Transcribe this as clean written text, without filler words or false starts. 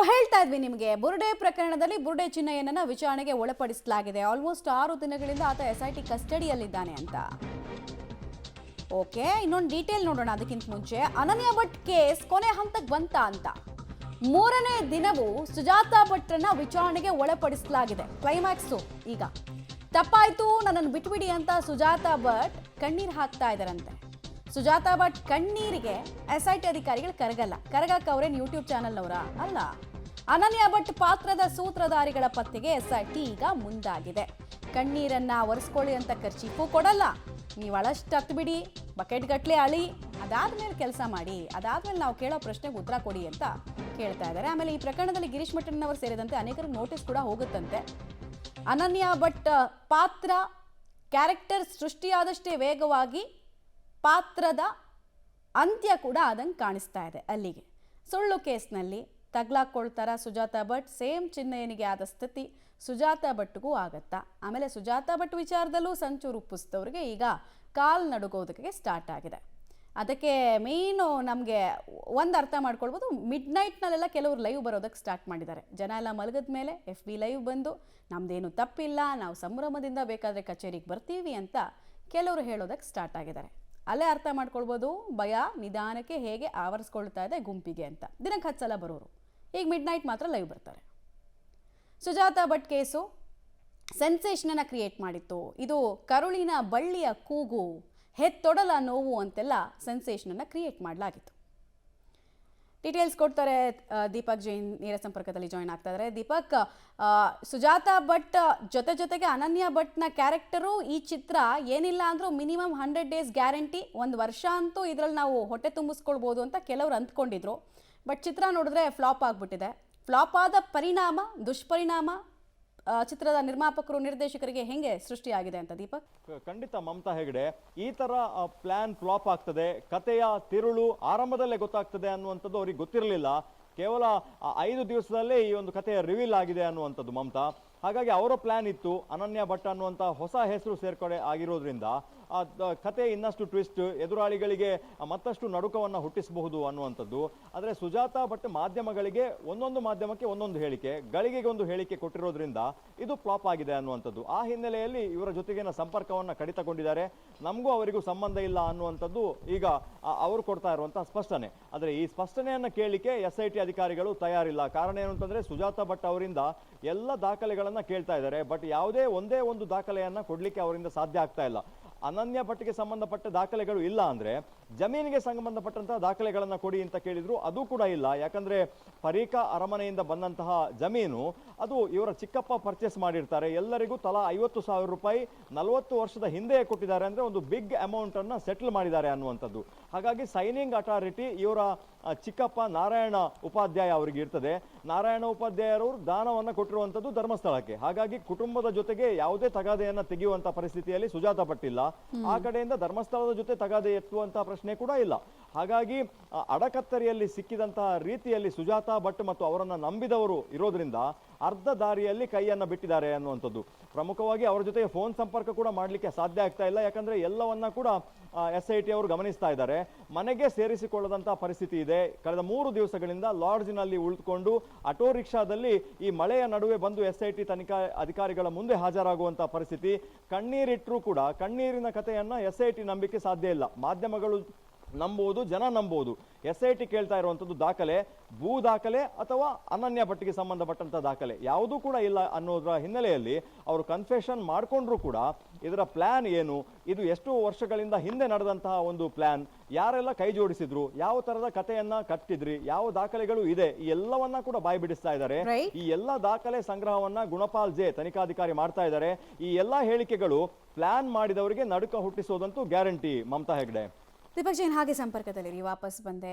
ನಾವು ಹೇಳ್ತಾ ಇದ್ವಿ ನಿಮಗೆ ಬುರುಡೆ ಪ್ರಕರಣದಲ್ಲಿ ಬುರುಡೆ ಚಿನ್ನಯ್ಯನನ್ನ ವಿಚಾರಣೆಗೆ ಒಳಪಡಿಸಲಾಗಿದೆ. ಆಲ್ಮೋಸ್ಟ್ 6 ದಿನಗಳಿಂದ ಆತ SIT ಕಸ್ಟಡಿಯಲ್ಲಿದ್ದಾನೆ ಅಂತ. ಓಕೆ, ಇನ್ನೊಂದು ಡೀಟೇಲ್ ನೋಡೋಣ. ಅದಕ್ಕಿಂತ ಮುಂಚೆ ಅನನ್ಯ ಭಟ್ ಕೇಸ್ ಕೊನೆ ಹಂತಕ್ಕೆ ಬಂತ ಅಂತ 3ನೇ ದಿನವೂ ಸುಜಾತಾ ಭಟ್ರನ್ನ ವಿಚಾರಣೆಗೆ ಒಳಪಡಿಸಲಾಗಿದೆ. ಕ್ಲೈಮ್ಯಾಕ್ಸು ಈಗ ತಪ್ಪಾಯ್ತು ನನ್ನನ್ನು ಬಿಟ್ಬಿಡಿ ಅಂತ ಸುಜಾತಾ ಭಟ್ ಕಣ್ಣೀರು ಹಾಕ್ತಾ ಇದ್ದಾರಂತೆ. ಸುಜಾತಾ ಭಟ್ ಕಣ್ಣೀರಿಗೆ SIT ಅಧಿಕಾರಿಗಳು ಕರಗಕ್ಕೆ ಅವರೇನು ಯೂಟ್ಯೂಬ್ ಚಾನಲ್ನವರ ಅಲ್ಲ. ಅನನ್ಯ ಭಟ್ ಪಾತ್ರದ ಸೂತ್ರಧಾರಿಗಳ ಪತ್ತೆಗೆ SIT ಈಗ ಮುಂದಾಗಿದೆ. ಕಣ್ಣೀರನ್ನ ಒರೆಸ್ಕೊಳ್ಳಿ ಅಂತ ಖರ್ಚೀಫು ಕೊಡಲ್ಲ, ನೀವು ಅಳಷ್ಟು ಹತ್ಬಿಡಿ, ಬಕೆಟ್ ಗಟ್ಲೆ ಅಳಿ, ಅದಾದ್ಮೇಲೆ ಕೆಲಸ ಮಾಡಿ, ಅದಾದ್ಮೇಲೆ ನಾವು ಕೇಳೋ ಪ್ರಶ್ನೆಗೆ ಉತ್ತರ ಕೊಡಿ ಅಂತ ಕೇಳ್ತಾ ಇದ್ದಾರೆ. ಆಮೇಲೆ ಈ ಪ್ರಕರಣದಲ್ಲಿ ಗಿರೀಶ್ ಮಠಣ್ಣವರು ಸೇರಿದಂತೆ ಅನೇಕರಿಗೆ ನೋಟಿಸ್ ಕೂಡ ಹೋಗುತ್ತಂತೆ. ಅನನ್ಯ ಭಟ್ ಪಾತ್ರ ಕ್ಯಾರೆಕ್ಟರ್ ಸೃಷ್ಟಿಯಾದಷ್ಟೇ ವೇಗವಾಗಿ ಪಾತ್ರದ ಅಂತ್ಯ ಕೂಡ ಆದಂಗೆ ಕಾಣಿಸ್ತಾ ಇದೆ. ಅಲ್ಲಿಗೆ ಸುಳ್ಳು ಕೇಸ್ನಲ್ಲಿ ತಗ್ಲಾಕೊಳ್ತಾರ ಸುಜಾತಾ ಭಟ್. ಸೇಮ್ ಚಿನ್ನಯ್ಯನಿಗೆ ಆದ ಸ್ಥಿತಿ ಸುಜಾತಾ ಭಟ್ಗೂ ಆಗತ್ತಾ? ಆಮೇಲೆ ಸುಜಾತಾ ಭಟ್ ವಿಚಾರದಲ್ಲೂ ಸಂಚು ರೂಪಿಸಿದವ್ರಿಗೆ ಈಗ ಕಾಲ್ ನಡುಗೋದಕ್ಕೆ ಸ್ಟಾರ್ಟ್ ಆಗಿದೆ. ಅದಕ್ಕೆ ಮೇಯ್ನು ನಮಗೆ ಒಂದು ಅರ್ಥ ಮಾಡ್ಕೊಳ್ಬೋದು, ಮಿಡ್ ನೈಟ್ನಲ್ಲೆಲ್ಲ ಕೆಲವರು ಲೈವ್ ಬರೋದಕ್ಕೆ ಸ್ಟಾರ್ಟ್ ಮಾಡಿದ್ದಾರೆ. ಜನ ಎಲ್ಲ ಮಲಗಿದ ಮೇಲೆ FB ಲೈವ್ ಬಂದು ನಮ್ಮದೇನು ತಪ್ಪಿಲ್ಲ, ನಾವು ಸಂಭ್ರಮದಿಂದ ಬೇಕಾದರೆ ಕಚೇರಿಗೆ ಬರ್ತೀವಿ ಅಂತ ಕೆಲವರು ಹೇಳೋದಕ್ಕೆ ಸ್ಟಾರ್ಟ್ ಆಗಿದ್ದಾರೆ. ಅಲ್ಲೇ ಅರ್ಥ ಮಾಡ್ಕೊಳ್ಬೋದು ಭಯ ನಿಧಾನಕ್ಕೆ ಹೇಗೆ ಆವರಿಸ್ಕೊಳ್ತಾ ಇದೆ ಗುಂಪಿಗೆ ಅಂತ. ದಿನಕ್ಕೆ 10 ಸಲ ಬರೋರು ಈಗ ಮಿಡ್ ನೈಟ್ ಮಾತ್ರ ಲೈವ್ ಬರ್ತಾರೆ. ಸುಜಾತಾ ಭಟ್ ಕೇಸು ಸೆನ್ಸೇಷನನ್ನು ಕ್ರಿಯೇಟ್ ಮಾಡಿತ್ತು. ಇದು ಕರುಳಿನ ಬಳ್ಳಿಯ ಕೂಗು, ಹೆತ್ತೊಡಲ ನೋವು ಅಂತೆಲ್ಲ ಸೆನ್ಸೇಷನನ್ನು ಕ್ರಿಯೇಟ್ ಮಾಡಲಾಗಿತ್ತು. ಡೀಟೇಲ್ಸ್ ಕೊಡ್ತಾರೆ ದೀಪಕ್ ಜೈನ್, ನೇರ ಸಂಪರ್ಕದಲ್ಲಿ ಜಾಯ್ನ್ ಆಗ್ತಾ ಇದ್ದಾರೆ. ದೀಪಕ್, ಸುಜಾತಾ ಭಟ್ ಜೊತೆಗೆ ಅನನ್ಯ ಭಟ್ನ ಕ್ಯಾರೆಕ್ಟರು ಈ ಚಿತ್ರ ಏನಿಲ್ಲ ಅಂದರೂ ಮಿನಿಮಮ್ 100 ಡೇಸ್ ಗ್ಯಾರಂಟಿ, 1 ವರ್ಷ ಅಂತೂ ಇದರಲ್ಲಿ ನಾವು ಹೊಟ್ಟೆ ತುಂಬಿಸ್ಕೊಳ್ಬೋದು ಅಂತ ಕೆಲವರು ಅಂದ್ಕೊಂಡಿದ್ರು. ಬಟ್ ಚಿತ್ರ ನೋಡಿದ್ರೆ ಫ್ಲಾಪ್ ಆಗಿಬಿಟ್ಟಿದೆ. ಫ್ಲಾಪ್ ಆದ ಪರಿಣಾಮ, ದುಷ್ಪರಿಣಾಮ ಚಿತ್ರದ ನಿರ್ಮಾಪಕರು ನಿರ್ದೇಶಕರಿಗೆ ಹೆಂಗೆ ಸೃಷ್ಟಿಯಾಗಿದೆ ಅಂತ ದೀಪಕ್? ಖಂಡಿತ ಮಮತಾ ಹೆಗಡೆ, ಈ ತರ ಪ್ಲಾನ್ ಫ್ಲಾಪ್ ಆಗ್ತದೆ, ಕಥೆಯ ತಿರುಳು ಆರಂಭದಲ್ಲೇ ಗೊತ್ತಾಗ್ತದೆ ಅನ್ನುವಂಥದ್ದು ಅವ್ರಿಗೆ ಗೊತ್ತಿರಲಿಲ್ಲ. ಕೇವಲ 5 ದಿವಸದಲ್ಲೇ ಈ ಒಂದು ಕಥೆಯ ರಿವೀಲ್ ಆಗಿದೆ ಅನ್ನುವಂಥದ್ದು ಮಮತಾ. ಹಾಗಾಗಿ ಅವರ ಪ್ಲಾನ್ ಇತ್ತು ಅನನ್ಯ ಭಟ್ ಅನ್ನುವಂಥ ಹೊಸ ಹೆಸರು ಸೇರ್ಪಡೆ ಆಗಿರೋದ್ರಿಂದ ಕತೆ ಇನ್ನಷ್ಟು ಟ್ವಿಸ್ಟ್, ಎದುರಾಳಿಗಳಿಗೆ ಮತ್ತಷ್ಟು ನಡುಕವನ್ನು ಹುಟ್ಟಿಸಬಹುದು ಅನ್ನುವಂಥದ್ದು. ಆದರೆ ಸುಜಾತಾ ಭಟ್ ಮಾಧ್ಯಮಗಳಿಗೆ ಒಂದೊಂದು ಮಾಧ್ಯಮಕ್ಕೆ ಒಂದೊಂದು ಹೇಳಿಕೆ, ಗಳಿಗೆಗೆ ಒಂದು ಹೇಳಿಕೆ ಕೊಟ್ಟಿರೋದ್ರಿಂದ ಇದು ಫ್ಲಾಪ್ ಆಗಿದೆ ಅನ್ನುವಂಥದ್ದು. ಆ ಹಿನ್ನೆಲೆಯಲ್ಲಿ ಇವರ ಜೊತೆಗಿನ ಸಂಪರ್ಕವನ್ನು ಕಡಿತಗೊಂಡಿದ್ದಾರೆ. ನಮಗೂ ಅವರಿಗೂ ಸಂಬಂಧ ಇಲ್ಲ ಅನ್ನುವಂಥದ್ದು ಈಗ ಅವರು ಕೊಡ್ತಾ ಇರುವಂತಹ ಸ್ಪಷ್ಟನೆ. ಆದರೆ ಈ ಸ್ಪಷ್ಟನೆಯನ್ನು ಕೇಳಲಿಕ್ಕೆ SIT ಅಧಿಕಾರಿಗಳು ತಯಾರಿಲ್ಲ. ಕಾರಣ ಏನು ಅಂತಂದ್ರೆ ಸುಜಾತಾ ಭಟ್ ಅವರಿಂದ ಎಲ್ಲ ದಾಖಲೆಗಳನ್ನ ಕೇಳ್ತಾ ಇದ್ದಾರೆ. ಬಟ್ ಒಂದೇ ಒಂದು ದಾಖಲೆಯನ್ನ ಕೊಡ್ಲಿಕ್ಕೆ ಅವರಿಂದ ಸಾಧ್ಯ ಆಗ್ತಾ ಇಲ್ಲ. ಅನನ್ಯ ಭಟ್ಗೆ ಸಂಬಂಧಪಟ್ಟ ದಾಖಲೆಗಳು ಇಲ್ಲ ಅಂದ್ರೆ ಜಮೀನಿಗೆ ಸಂಬಂಧಪಟ್ಟಂತಹ ದಾಖಲೆಗಳನ್ನ ಕೊಡಿ ಅಂತ ಕೇಳಿದ್ರು, ಅದು ಕೂಡ ಇಲ್ಲ. ಯಾಕಂದ್ರೆ ಪರೀಕ ಅರಮನೆಯಿಂದ ಬಂದಂತಹ ಜಮೀನು ಅದು ಇವರ ಚಿಕ್ಕಪ್ಪ ಪರ್ಚೇಸ್ ಮಾಡಿರ್ತಾರೆ. ಎಲ್ಲರಿಗೂ ತಲಾ 50,000 ರೂಪಾಯಿ 40 ವರ್ಷದ ಹಿಂದೆ ಕೊಟ್ಟಿದ್ದಾರೆ. ಅಂದ್ರೆ ಒಂದು ಬಿಗ್ ಅಮೌಂಟ್ ಅನ್ನ ಸೆಟಲ್ ಮಾಡಿದ್ದಾರೆ ಅನ್ನುವಂಥದ್ದು. ಹಾಗಾಗಿ ಸೈನಿಂಗ್ ಅಥಾರಿಟಿ ಇವರ ಚಿಕ್ಕಪ್ಪ ನಾರಾಯಣ ಉಪಾಧ್ಯಾಯ ಅವರಿಗೆ ಇರ್ತದೆ. ನಾರಾಯಣ ಉಪಾಧ್ಯಾಯರವರು ದಾನವನ್ನ ಕೊಟ್ಟಿರುವಂತದ್ದು ಧರ್ಮಸ್ಥಳಕ್ಕೆ. ಹಾಗಾಗಿ ಕುಟುಂಬದ ಜೊತೆಗೆ ಯಾವುದೇ ತಗಾದೆಯನ್ನ ತೆಗೆಯುವಂತ ಪರಿಸ್ಥಿತಿಯಲ್ಲಿ ಸುಜಾತಾ ಭಟ್ ಇಲ್ಲ. ಆ ಕಡೆಯಿಂದ ಧರ್ಮಸ್ಥಳದ ಜೊತೆ ತಗಾದೆ ಎತ್ತುವಂತಹ ಪ್ರಶ್ನೆ ಕೂಡ ಇಲ್ಲ. ಹಾಗಾಗಿ ಅಡಕತ್ತರಿಯಲ್ಲಿ ಸಿಕ್ಕಿದಂತಹ ರೀತಿಯಲ್ಲಿ ಸುಜಾತಾ ಭಟ್ ಮತ್ತು ಅವರನ್ನ ನಂಬಿದವರು ಇರೋದ್ರಿಂದ ಅರ್ಧ ದಾರಿಯಲ್ಲಿ ಕೈಯನ್ನ ಬಿಟ್ಟಿದ್ದಾರೆ ಅನ್ನುವಂಥದ್ದು. ಪ್ರಮುಖವಾಗಿ ಅವರ ಜೊತೆಗೆ ಫೋನ್ ಸಂಪರ್ಕ ಕೂಡ ಮಾಡಲಿಕ್ಕೆ ಸಾಧ್ಯ ಆಗ್ತಾ ಇಲ್ಲ. ಯಾಕಂದ್ರೆ ಎಲ್ಲವನ್ನ ಕೂಡ SIT ಅವರು ಗಮನಿಸ್ತಾ ಇದ್ದಾರೆ. ಮನೆಗೆ ಸೇರಿಸಿಕೊಳ್ಳದಂತಹ ಪರಿಸ್ಥಿತಿ ಇದೆ. ಕಳೆದ 3 ದಿವಸಗಳಿಂದ ಲಾಡ್ಜ್ನಲ್ಲಿ ಉಳಿದುಕೊಂಡು ಆಟೋ ರಿಕ್ಷಾದಲ್ಲಿ ಈ ಮಳೆಯ ನಡುವೆ ಬಂದು SIT ತನಿಖಾ ಅಧಿಕಾರಿಗಳ ಮುಂದೆ ಹಾಜರಾಗುವಂತಹ ಪರಿಸ್ಥಿತಿ. ಕಣ್ಣೀರಿಟ್ಟರೂ ಕೂಡ ಕಣ್ಣೀರಿನ ಕಥೆಯನ್ನ SIT ನಂಬಿಕೆ ಸಾಧ್ಯ ಇಲ್ಲ. ಮಾಧ್ಯಮಗಳು ನಂಬುವುದು, ಜನ ನಂಬುವುದು. SIT ಕೇಳ್ತಾ ಇರುವಂತದ್ದು ದಾಖಲೆ, ಭೂ ದಾಖಲೆ ಅಥವಾ ಅನನ್ಯ ಭಟ್ಗೆ ಸಂಬಂಧಪಟ್ಟಂತ ದಾಖಲೆ ಯಾವುದೂ ಕೂಡ ಇಲ್ಲ ಅನ್ನೋದ್ರ ಹಿನ್ನೆಲೆಯಲ್ಲಿ ಅವರು ಕನ್ಫೆಷನ್ ಮಾಡ್ಕೊಂಡ್ರು ಕೂಡ ಇದರ ಪ್ಲಾನ್ ಏನು, ಇದು ಎಷ್ಟು ವರ್ಷಗಳಿಂದ ಹಿಂದೆ ನಡೆದಂತಹ ಒಂದು ಪ್ಲಾನ್, ಯಾರೆಲ್ಲ ಕೈ ಜೋಡಿಸಿದ್ರು, ಯಾವ ತರದ ಕಥೆಯನ್ನ ಕಟ್ಟಿದ್ರಿ, ಯಾವ ದಾಖಲೆಗಳು ಇದೆ, ಈ ಎಲ್ಲವನ್ನ ಕೂಡ ಬಾಯಿ ಬಿಡಿಸ್ತಾ ಇದ್ದಾರೆ. ಈ ಎಲ್ಲಾ ದಾಖಲೆ ಸಂಗ್ರಹವನ್ನ ಗುಣಪಾಲ್ ಜೆ ತನಿಖಾಧಿಕಾರಿ ಮಾಡ್ತಾ ಇದ್ದಾರೆ. ಈ ಎಲ್ಲಾ ಹೇಳಿಕೆಗಳು ಪ್ಲಾನ್ ಮಾಡಿದವರಿಗೆ ನಡುಕ ಹುಟ್ಟಿಸೋದಂತೂ ಗ್ಯಾರಂಟಿ ಮಮತಾ ಹೆಗ್ಡೆ. ದೀಪಕ್ ಜೈನ್ ಹಾಗೆ ಸಂಪರ್ಕದಲ್ಲಿ ವಾಪಸ್ ಬಂದೆ.